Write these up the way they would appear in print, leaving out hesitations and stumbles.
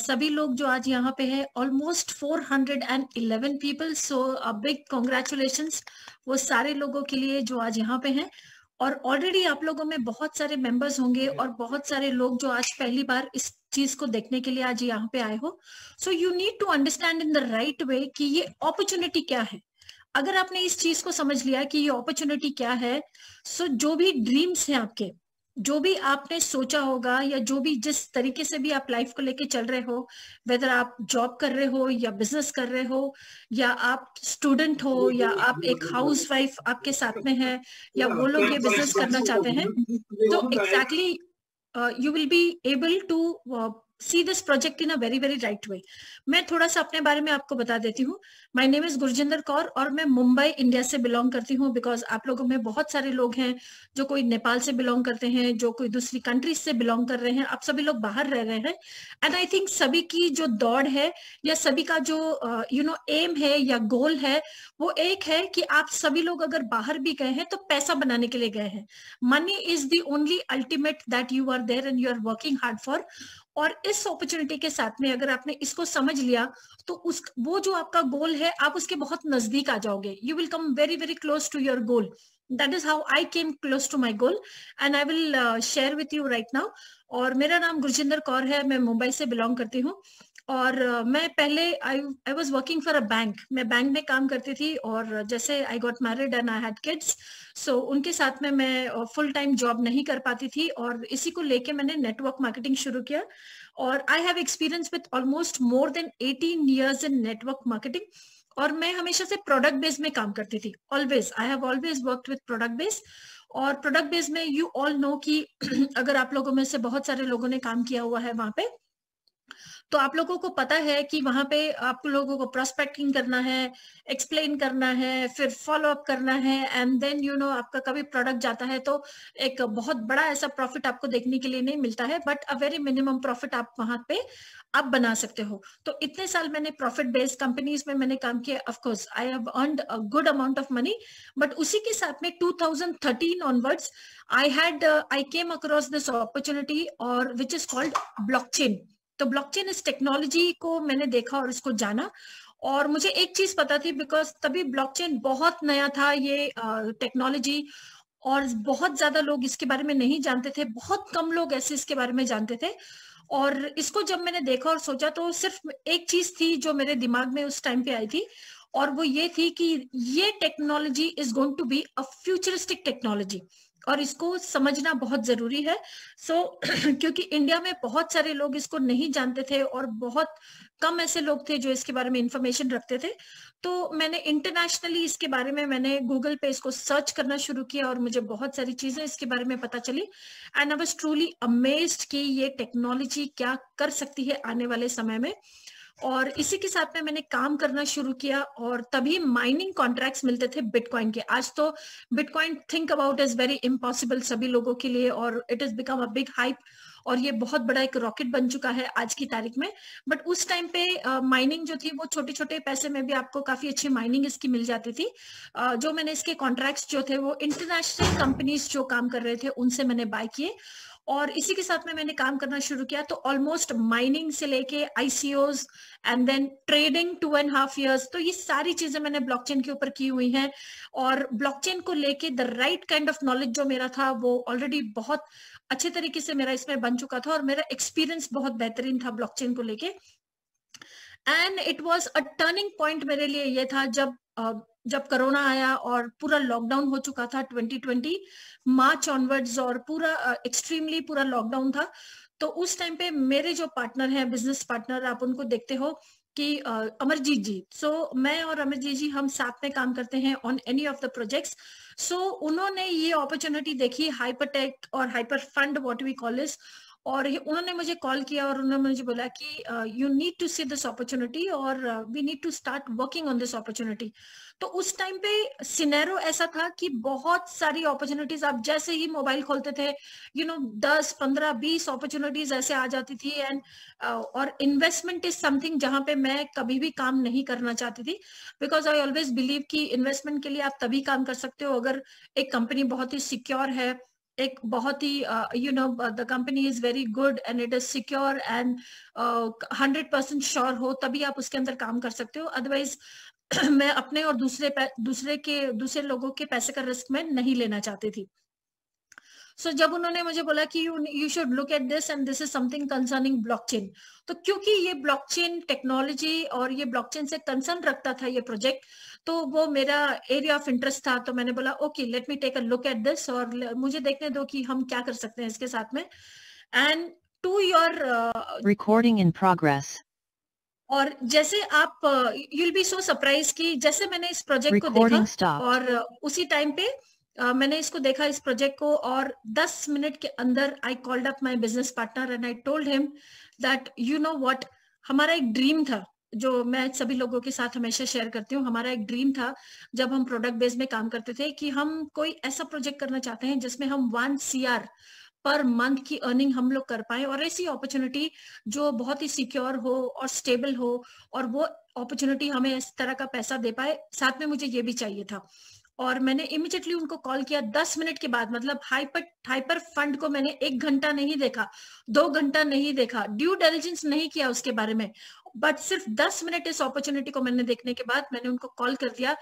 सभी लोग जो आज यहाँ पे है, almost 411 people, so a big congratulations वो सारे लोगों के लिए जो आज यहाँ पे हैं। और ऑलरेडी आप लोगों में बहुत सारे मेंबर्स होंगे और बहुत सारे लोग जो आज पहली बार इस चीज को देखने के लिए आज यहाँ पे आए हो। So you need to understand in the right way कि ये अपॉर्चुनिटी क्या है। अगर आपने इस चीज को समझ लिया कि ये अपॉर्चुनिटी क्या है, सो जो भी ड्रीम्स हैं आपके, जो भी आपने सोचा होगा या जो भी जिस तरीके से भी आप लाइफ को लेके चल रहे हो, वेदर आप जॉब कर रहे हो या बिजनेस कर रहे हो या आप स्टूडेंट हो या आप एक हाउस वाइफ आपके साथ में है या वो लोग ये बिजनेस करना चाहते हैं, तो exactly you will be able to see this project in a very very right way. मैं थोड़ा सा अपने बारे में आपको बता देती हूँ। My name is Gurjinder Kaur और मैं मुंबई इंडिया से बिलोंग करती हूँ। बिकॉज आप लोगों में बहुत सारे लोग हैं जो कोई नेपाल से बिलोंग करते हैं, जो कोई दूसरी कंट्रीज से बिलोंग कर रहे हैं, आप सभी लोग बाहर रह रहे हैं। एंड आई थिंक सभी की जो दौड़ है या सभी का जो एम है या गोल है, वो एक है कि आप सभी लोग अगर बाहर भी गए हैं तो पैसा बनाने के लिए गए हैं। Money is the only ultimate that you are there and you are working hard for. और इस अपॉर्चुनिटी के साथ में अगर आपने इसको समझ लिया तो उस वो जो आपका गोल है आप उसके बहुत नजदीक आ जाओगे। You will come very very close to your goal. That is how I came close to my goal and I will share with you right now. और मेरा नाम गुरजिंदर कौर है, मैं मुंबई से बिलोंग करती हूँ। और मैं पहले I was working for a bank, मैं बैंक में काम करती थी। और जैसे I got married and I had kids, so उनके साथ में मैं फुल टाइम जॉब नहीं कर पाती थी और इसी को लेके मैंने नेटवर्क मार्केटिंग शुरू किया। और I have experience with almost more than 18 years in network marketing. और मैं हमेशा से प्रोडक्ट बेस में काम करती थी। Always I have always worked with product base. और प्रोडक्ट बेस में यू ऑल नो कि अगर आप लोगों में से बहुत सारे लोगों ने काम किया हुआ है वहां पे, तो आप लोगों को पता है कि वहां पे आप लोगों को प्रोस्पेक्टिंग करना है, एक्सप्लेन करना है, फिर फॉलो अप करना है, एंड देन आपका कभी प्रोडक्ट जाता है तो एक बहुत बड़ा ऐसा प्रॉफिट आपको देखने के लिए नहीं मिलता है, but a very minimum profit आप वहां पे आप बना सकते हो। तो इतने साल मैंने प्रॉफिट बेस्ड कंपनीज में मैंने काम किया। Of course I have earned a good amount of money, but उसी के साथ में 2013 onwards I came across this opportunity और विच इज कॉल्ड ब्लॉकचेन। तो ब्लॉकचेन इस टेक्नोलॉजी को मैंने देखा और इसको जाना। और मुझे एक चीज पता थी, बिकॉज तभी ब्लॉकचेन बहुत नया था ये टेक्नोलॉजी, और बहुत ज्यादा लोग इसके बारे में नहीं जानते थे, बहुत कम लोग ऐसे इसके बारे में जानते थे। और इसको जब मैंने देखा और सोचा तो सिर्फ एक चीज थी जो मेरे दिमाग में उस टाइम पे आई थी, और वो ये थी कि ये technology is going to be a futuristic technology और इसको समझना बहुत जरूरी है। क्योंकि इंडिया में बहुत सारे लोग इसको नहीं जानते थे और बहुत कम ऐसे लोग थे जो इसके बारे में इंफॉर्मेशन रखते थे। तो मैंने इंटरनेशनली इसके बारे में मैंने गूगल पे इसको सर्च करना शुरू किया और मुझे बहुत सारी चीजें इसके बारे में पता चली। And I was truly amazed कि ये टेक्नोलॉजी क्या कर सकती है आने वाले समय में। और इसी के साथ में मैंने काम करना शुरू किया और तभी माइनिंग कॉन्ट्रैक्ट्स मिलते थे बिटकॉइन के। आज तो bitcoin think about is very impossible सभी लोगों के लिए, और it is become a big hype और ये बहुत बड़ा एक रॉकेट बन चुका है आज की तारीख में। बट उस टाइम पे माइनिंग जो थी वो छोटे छोटे पैसे में भी आपको काफी अच्छी माइनिंग इसकी मिल जाती थी। जो मैंने इसके कॉन्ट्रैक्ट्स जो थे वो इंटरनेशनल कंपनीज जो काम कर रहे थे उनसे मैंने बाय किए और इसी के साथ में मैंने काम करना शुरू किया। तो ऑलमोस्ट माइनिंग से लेके आईसीओज एंड देन ट्रेडिंग 2.5 years, तो ये सारी चीजें मैंने ब्लॉकचेन के ऊपर की हुई हैं। और ब्लॉकचेन को लेके the right kind of knowledge जो मेरा था वो ऑलरेडी बहुत अच्छे तरीके से मेरा इसमें बन चुका था और मेरा एक्सपीरियंस बहुत बेहतरीन था ब्लॉकचेन को लेके। And it was a turning point मेरे लिए ये था जब कोरोना आया और पूरा लॉकडाउन हो चुका था 2020 मार्च ऑनवर्ड्स, और पूरा एक्सट्रीमली पूरा लॉकडाउन था। तो उस टाइम पे मेरे जो पार्टनर हैं, बिजनेस पार्टनर, आप उनको देखते हो कि अमरजीत जी, सो मैं और अमरजीत जी हम साथ में काम करते हैं on any of the projects. So उन्होंने ये अपॉर्चुनिटी देखी, हाइपरटेक और hyper fund what we call is, और उन्होंने मुझे कॉल किया और उन्होंने मुझे बोला कि you need to see this opportunity और we need to start working on this opportunity. तो उस टाइम पे सिनेरो ऐसा था कि बहुत सारी अपॉर्चुनिटीज, आप जैसे ही मोबाइल खोलते थे 10 15 20 अपॉर्चुनिटीज ऐसे आ जाती थी। एंड और इन्वेस्टमेंट इज समथिंग जहां पे मैं कभी भी काम नहीं करना चाहती थी, बिकॉज आई ऑलवेज बिलीव कि इन्वेस्टमेंट के लिए आप तभी काम कर सकते हो अगर एक कंपनी बहुत ही सिक्योर है, एक बहुत ही the company is very good and it is secure and 100% sure हो, तभी आप उसके अंदर काम कर सकते हो। अदरवाइज मैं अपने और दूसरे लोगों के पैसे का रिस्क में नहीं लेना चाहती थी। सो जब उन्होंने मुझे बोला कि you should look at this and this is something concerning blockchain, तो क्योंकि ये ब्लॉकचेन टेक्नोलॉजी और ये ब्लॉकचेन से कंसर्न रखता था ये प्रोजेक्ट, तो वो मेरा एरिया ऑफ इंटरेस्ट था। तो मैंने बोला okay let me take a look at this, और मुझे देखने दो कि हम क्या कर सकते हैं इसके साथ में। And to your recording in progress. और जैसे आप you will be so surprise कि जैसे मैंने इस प्रोजेक्ट को देखा और उसी टाइम पे मैंने इसको देखा इस प्रोजेक्ट को, और 10 मिनट के अंदर I called up my business partner and I told him that you know what, हमारा एक ड्रीम था जो मैं सभी लोगों के साथ हमेशा शेयर करती हूँ। हमारा एक ड्रीम था जब हम प्रोडक्ट बेस में काम करते थे कि हम कोई ऐसा प्रोजेक्ट करना चाहते हैं जिसमें हम 1 CR पर मंथ की अर्निंग हम लोग कर पाए, और ऐसी अपॉर्चुनिटी जो बहुत ही सिक्योर हो और स्टेबल हो, और वो अपॉर्चुनिटी हमें इस तरह का पैसा दे पाए। साथ में मुझे ये भी चाहिए था। और मैंने इमीडिएटली उनको कॉल किया 10 मिनट के बाद। मतलब हाइपर फंड को मैंने 1 घंटा नहीं देखा, 2 घंटा नहीं देखा, ड्यू डिलिजेंस नहीं किया उसके बारे में, बट सिर्फ 10 मिनट इस अपॉर्चुनिटी को मैंने देखने के बाद मैंने उनको कॉल कर दिया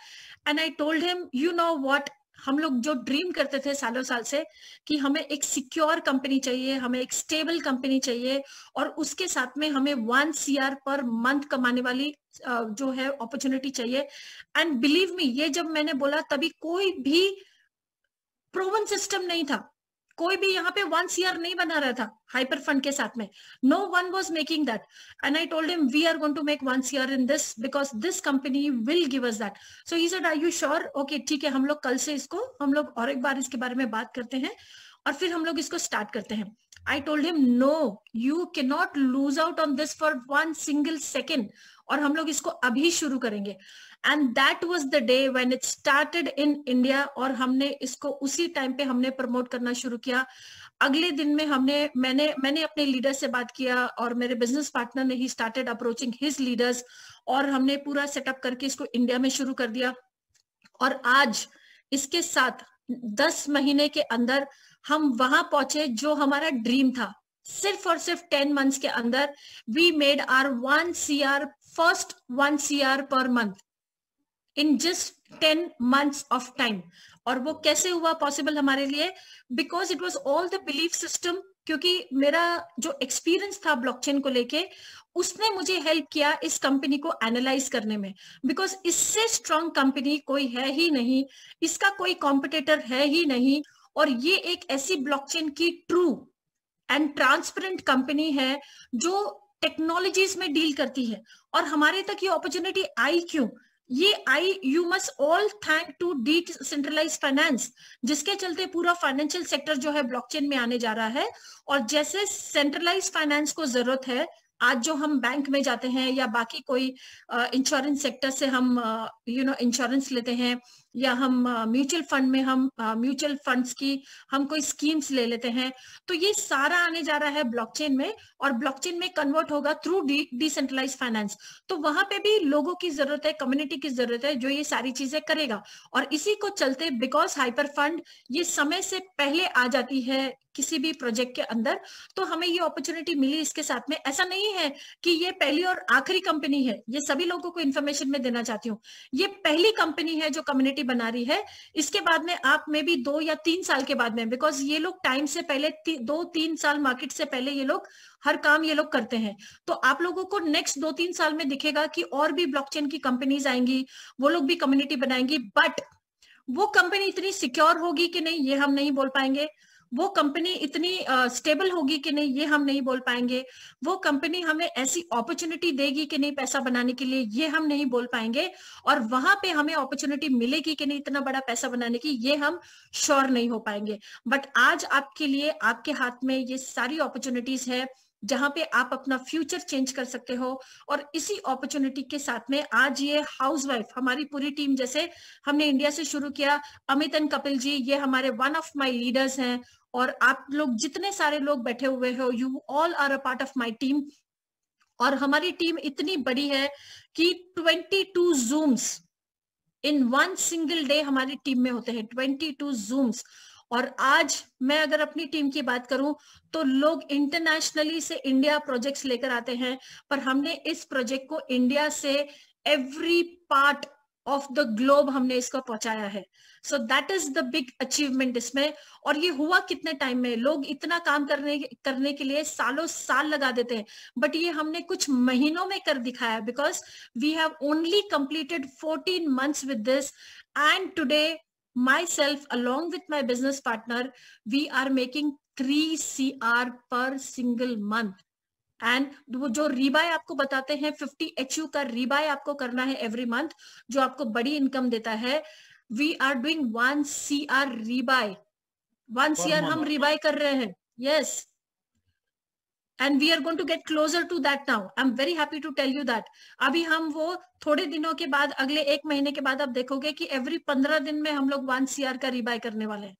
and I told him you know what, हम लोग जो ड्रीम करते थे सालों साल से कि हमें एक सिक्योर कंपनी चाहिए, हमें एक स्टेबल कंपनी चाहिए, और उसके साथ में हमें 1 CR पर मंथ कमाने वाली जो है अपॉर्चुनिटी चाहिए। एंड बिलीव मी, ये जब मैंने बोला तभी कोई भी प्रूवन सिस्टम नहीं था, कोई भी यहाँ पे 1 CR नहीं बना रहा था हाइपर फंड के साथ में। No one was making that and I told him we are going to make 1 CR in this because this company will give us that. So he said are you sure? Okay ठीक है, हम लोग कल से इसको हम लोग और एक बार इसके बारे में बात करते हैं और फिर हम लोग इसको स्टार्ट करते हैं। I told him no, you cannot lose out on this for 1 single second, और हम लोग इसको अभी शुरू करेंगे। And that was the day when it started in India, और हमने इसको उसी टाइम पे हमने प्रमोट करना शुरू किया। अगले दिन में मैंने अपने लीडर से बात किया और मेरे बिजनेस पार्टनर ने he started approaching his leaders, और हमने पूरा सेटअप करके इसको इंडिया में शुरू कर दिया। और आज इसके साथ 10 महीने के अंदर हम वहां पहुंचे जो हमारा ड्रीम था। सिर्फ और सिर्फ 10 मंथ्स के अंदर we made our 1 CR, first 1 CR per month in just 10 months of time. और वो कैसे हुआ पॉसिबल हमारे लिए? Because it was all the belief system, क्योंकि मेरा जो एक्सपीरियंस था ब्लॉकचेन को लेके उसने मुझे हेल्प किया इस कंपनी को एनालाइज करने में। बिकॉज इससे स्ट्रॉन्ग कंपनी कोई है ही नहीं, इसका कोई कॉम्पिटिटर है ही नहीं, और ये एक ऐसी ब्लॉकचेन की ट्रू एंड ट्रांसपेरेंट कंपनी है जो टेक्नोलॉजीज में डील करती है। और हमारे तक ये अपॉर्चुनिटी आई क्यों? ये आई, you must all thank to decentralize finance, जिसके चलते पूरा फाइनेंशियल सेक्टर जो है ब्लॉकचेन में आने जा रहा है। और जैसे सेंट्रलाइज फाइनेंस को जरूरत है आज, जो हम बैंक में जाते हैं या बाकी कोई इंश्योरेंस सेक्टर से हम इंश्योरेंस लेते हैं, या हम म्यूचुअल फंड में हम म्यूचुअल फंड्स की हम कोई स्कीम्स ले लेते हैं, तो ये सारा आने जा रहा है ब्लॉकचेन में, और ब्लॉकचेन में कन्वर्ट होगा थ्रू डिसेंट्रलाइज फाइनेंस। तो वहां पे भी लोगों की जरूरत है, कम्युनिटी की जरूरत है जो ये सारी चीजें करेगा। और इसी को चलते बिकॉज हाइपर फंड ये समय से पहले आ जाती है किसी भी प्रोजेक्ट के अंदर, तो हमें ये अपॉर्चुनिटी मिली इसके साथ में। ऐसा नहीं है कि ये पहली और आखिरी कंपनी है, ये सभी लोगों को इन्फॉर्मेशन में देना चाहती हूँ, ये पहली कंपनी है जो कम्युनिटी बना रही है। इसके बाद में आप में भी 2 या 3 साल के बाद में, बिकॉज ये लोग टाइम से पहले 2-3 साल मार्केट से पहले ये लोग हर काम ये लोग करते हैं, तो आप लोगों को नेक्स्ट 2-3 साल में दिखेगा कि और भी ब्लॉकचेन की कंपनीज आएंगी, वो लोग भी कम्युनिटी बनाएंगी। बट वो कंपनी इतनी सिक्योर होगी कि नहीं ये हम नहीं बोल पाएंगे, वो कंपनी इतनी स्टेबल होगी कि नहीं ये हम नहीं बोल पाएंगे, वो कंपनी हमें ऐसी अपॉर्चुनिटी देगी कि नहीं पैसा बनाने के लिए ये हम नहीं बोल पाएंगे, और वहां पे हमें अपॉर्चुनिटी मिलेगी कि नहीं इतना बड़ा पैसा बनाने की ये हम श्योर नहीं हो पाएंगे। बट आज आपके लिए आपके हाथ में ये सारी अपॉर्चुनिटीज है जहां पे आप अपना फ्यूचर चेंज कर सकते हो। और इसी अपॉर्चुनिटी के साथ में आज ये हाउसवाइफ हमारी पूरी टीम, जैसे हमने इंडिया से शुरू किया, अमित एंड कपिल जी ये हमारे वन ऑफ माय लीडर्स हैं, और आप लोग जितने सारे लोग बैठे हुए हो you all are a part of my team. और हमारी टीम इतनी बड़ी है कि 22 जूम्स इन 1 सिंगल डे हमारी टीम में होते हैं, 22 जूम्स। और आज मैं अगर अपनी टीम की बात करूं तो लोग इंटरनेशनली से इंडिया प्रोजेक्ट्स लेकर आते हैं, पर हमने इस प्रोजेक्ट को इंडिया से every part of the globe हमने इसको पहुंचाया है. So that is the big achievement इसमें. और ये हुआ कितने टाइम में? लोग इतना काम करने के लिए सालों साल लगा देते हैं, बट ये हमने कुछ महीनों में कर दिखाया, because we have only completed 14 months with this. And today myself along with my business partner, we are making 3 CR per single month. And वो जो रीबाय आपको बताते हैं 50 HU का रीबाय आपको करना है एवरी मंथ, जो आपको बड़ी इनकम देता है. We are doing 1 CR rebuy, 1 CR हम रीबाय कर रहे हैं. Yes, and we are going to get closer to that now. I am very happy to tell you that. अभी हम वो थोड़े दिनों के बाद, अगले 1 महीने के बाद आप देखोगे कि एवरी 15 दिन में हम लोग 1 CR का रीबाय करने वाले हैं.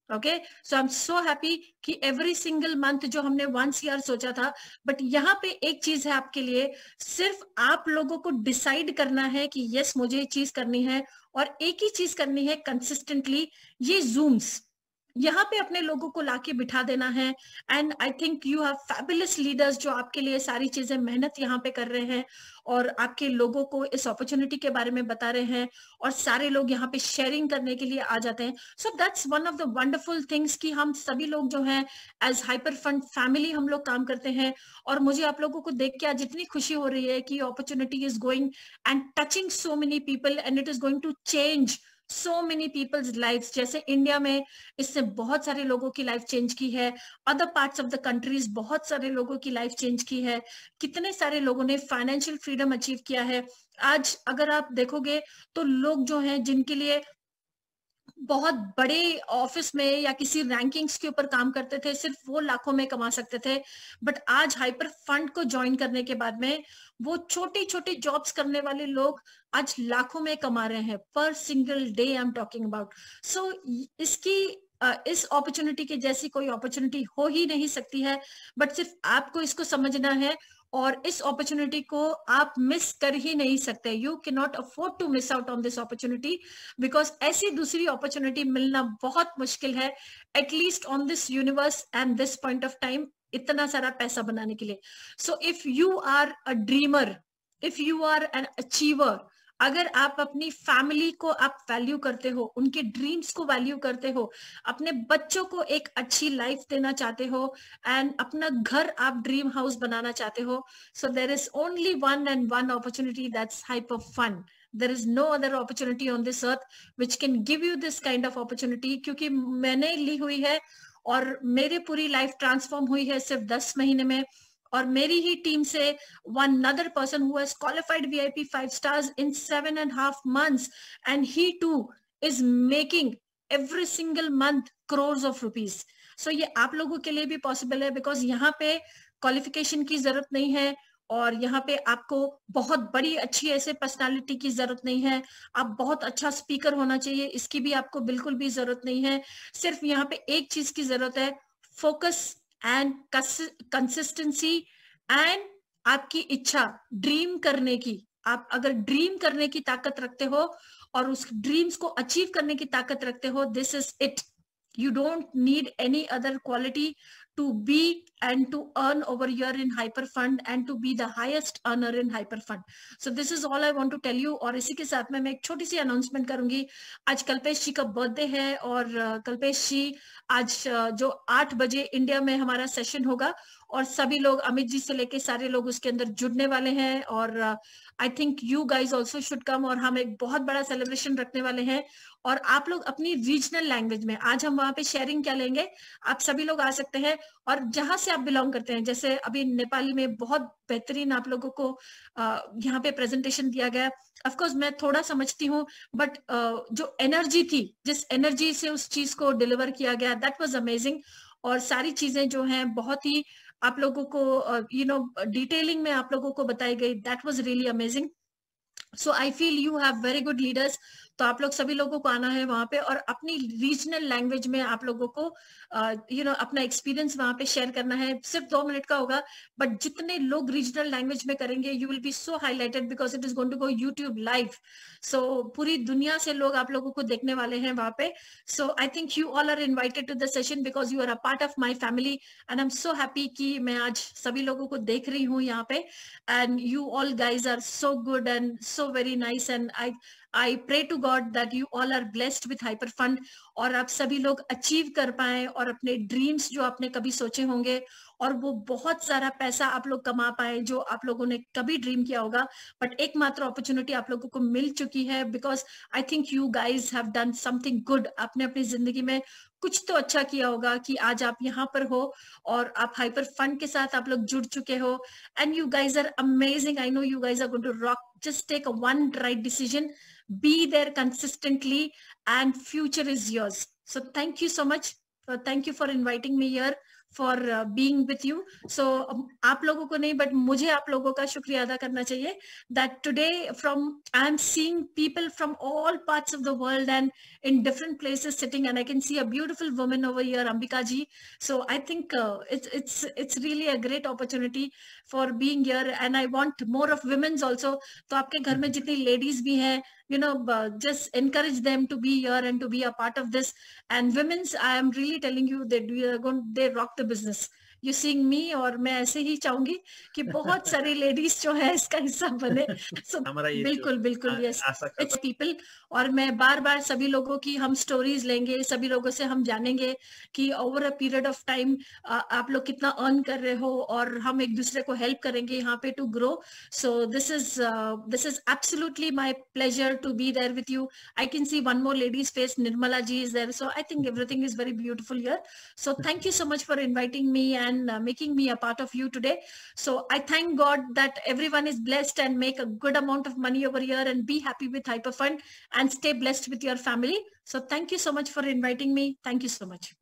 Okay, so I am so happy कि एवरी सिंगल मंथ जो हमने 1 CR सोचा था. बट यहाँ पे एक चीज है आपके लिए, सिर्फ आप लोगों को डिसाइड करना है कि यस मुझे ये चीज करनी है, और एक ही चीज करनी है कंसिस्टेंटली. ये जूम्स यहाँ पे अपने लोगों को लाके बिठा देना है. And I think you have fabulous leaders जो आपके लिए सारी चीजें मेहनत यहाँ पे कर रहे हैं, और आपके लोगों को इस अपॉर्चुनिटी के बारे में बता रहे हैं, और सारे लोग यहाँ पे शेयरिंग करने के लिए आ जाते हैं. So that's one of the wonderful things कि हम सभी लोग जो हैं एज हाइपर फंड फैमिली हम लोग काम करते हैं. और मुझे आप लोगों को देख के आज इतनी खुशी हो रही है कि opportunity is going and touching so many people, and it is going to change so many people's lives. जैसे इंडिया में इससे बहुत सारे लोगों की लाइफ चेंज की है, other parts of the countries बहुत सारे लोगों की लाइफ चेंज की है, कितने सारे लोगों ने फाइनेंशियल फ्रीडम अचीव किया है. आज अगर आप देखोगे तो लोग जो हैं जिनके लिए बहुत बड़े ऑफिस में या किसी रैंकिंग्स के ऊपर काम करते थे, सिर्फ वो लाखों में कमा सकते थे, बट आज हाइपर फंड को ज्वाइन करने के बाद में वो छोटी छोटी जॉब्स करने वाले लोग आज लाखों में कमा रहे हैं पर single day. I am talking about. So इस अपॉर्चुनिटी के जैसी कोई अपॉर्चुनिटी हो ही नहीं सकती है, बट सिर्फ आपको इसको समझना है, और इस अपॉर्चुनिटी को आप मिस कर ही नहीं सकते. You can not afford to miss out on this opportunity, because ऐसी दूसरी अपॉर्चुनिटी मिलना बहुत मुश्किल है, at least on this universe and this point of time, इतना सारा पैसा बनाने के लिए. So if you are a dreamer, if you are an achiever, अगर आप अपनी फैमिली को आप वैल्यू करते हो, उनके ड्रीम्स को वैल्यू करते हो, अपने बच्चों को एक अच्छी लाइफ देना चाहते हो, एंड अपना घर आप ड्रीम हाउस बनाना चाहते हो, so there is only one and one opportunity, that's hyper fun. There is no other opportunity on this earth which can give you this kind of opportunity. क्योंकि मैंने ली हुई है और मेरी पूरी लाइफ ट्रांसफॉर्म हुई है सिर्फ 10 महीने में, और मेरी ही टीम से one another person who has qualified VIP 5 stars in 7.5 months, and he too is making every single month crores of rupees. So ये आप लोगों के लिए भी पॉसिबल है, बिकॉज यहाँ पे क्वालिफिकेशन की जरूरत नहीं है, और यहाँ पे आपको बहुत बड़ी अच्छी ऐसे पर्सनालिटी की जरूरत नहीं है, आप बहुत अच्छा स्पीकर होना चाहिए इसकी भी आपको बिल्कुल भी जरूरत नहीं है. सिर्फ यहाँ पे एक चीज की जरूरत है, फोकस एंड कंसिस्टेंसी, एंड आपकी इच्छा ड्रीम करने की. आप अगर ड्रीम करने की ताकत रखते हो और उस ड्रीम्स को अचीव करने की ताकत रखते हो, this is it. You don't need any other quality to be and to earn over here in Hyperfund and to be the highest earner in Hyperfund. So this is all I want to tell you. और इसी के साथ में मैं एक छोटी सी announcement करूंगी. आज कल्पेश जी का बर्थडे है, और कल्पेश जी आज जो 8 बजे इंडिया में हमारा सेशन होगा, और सभी लोग अमित जी से लेके सारे लोग उसके अंदर जुड़ने वाले हैं, और आई think you guys also should come. और हम एक बहुत बड़ा सेलिब्रेशन रखने वाले हैं, और आप लोग अपनी रीजनल लैंग्वेज में, आज हम वहां पे शेयरिंग क्या लेंगे, आप सभी लोग आ सकते हैं, और जहां से आप बिलोंग करते हैं. जैसे अभी नेपाली में बहुत बेहतरीन आप लोगों को यहाँ पे प्रेजेंटेशन दिया गया. ऑफकोर्स मैं थोड़ा समझती हूँ, बट जो एनर्जी थी, जिस एनर्जी से उस चीज को डिलीवर किया गया, दैट वाज अमेजिंग. और सारी चीजें जो हैं बहुत ही आप लोगों को डिटेलिंग में आप लोगों को बताई गई, that was really amazing. So I feel you have very good leaders. तो आप लोग सभी लोगों को आना है वहां पे और अपनी रीजनल लैंग्वेज में आप लोगों को अपना एक्सपीरियंस वहां पे शेयर करना है। सिर्फ 2 मिनट का होगा, बट जितने लोग रीजनल लैंग्वेज में करेंगे you will be so highlighted because it is going to go YouTube live. So पूरी दुनिया से लोग आप लोगों को देखने वाले हैं वहां पे। So I think you all are invited to the session because you are a part of my family and I am so happy कि मैं आज सभी लोगों को देख रही हूँ यहाँ पे। And you all guys are so good and so very nice and I pray to God that you all are blessed with Hyperfund और आप सभी लोग अचीव कर पाए और अपने ड्रीम्स जो आपने कभी सोचे होंगे और वो बहुत सारा पैसा आप लोग कमा पाए जो आप लोगों ने कभी ड्रीम किया होगा। बट एकमात्र अपॉर्चुनिटी आप लोगों को मिल चुकी है because I think you guys have done something good. आपने अपनी जिंदगी में कुछ तो अच्छा किया होगा कि आज आप यहाँ पर हो और आप हाइपर फंड के साथ आप लोग जुड़ चुके हो and you guys are amazing. I know you guys are going to rock. Just take a one right decision, be there consistently and future is yours. So thank you so much. Thank you for inviting me here, for being with you. So आप लोगों को नहीं but मुझे आप लोगों का शुक्रिया अदा करना चाहिए that today from I am seeing people from all parts of the world and in different places sitting and I can see a beautiful woman over here, Ambika ji. So I think it's really a great opportunity for being here and I want more of women's also. तो आपके घर में जितनी ladies भी हैं, just encourage them to be here and to be a part of this. And women's, I am really telling you that they rock the business. You seeing me और मैं ऐसे ही चाहूंगी कि बहुत सारी लेडीज जो है इसका हिस्सा बने। So, बिल्कुल बिल्कुल यस इट्स पीपल। और मैं बार बार सभी लोगों की हम स्टोरीज लेंगे, सभी लोगों से हम जानेंगे कि over a period of time आप लोग कितना अर्न कर रहे हो और हम एक दूसरे को हेल्प करेंगे यहाँ पे to grow. So this is absolutely my pleasure to be there with you. I can see one more ladies face, Nirmala ji is there. So I think everything is very beautiful here. So thank you so much for inviting me and making me a part of you today. So I thank God that everyone is blessed and make a good amount of money over here and be happy with Hyperfund and stay blessed with your family. So thank you so much for inviting me. Thank you so much.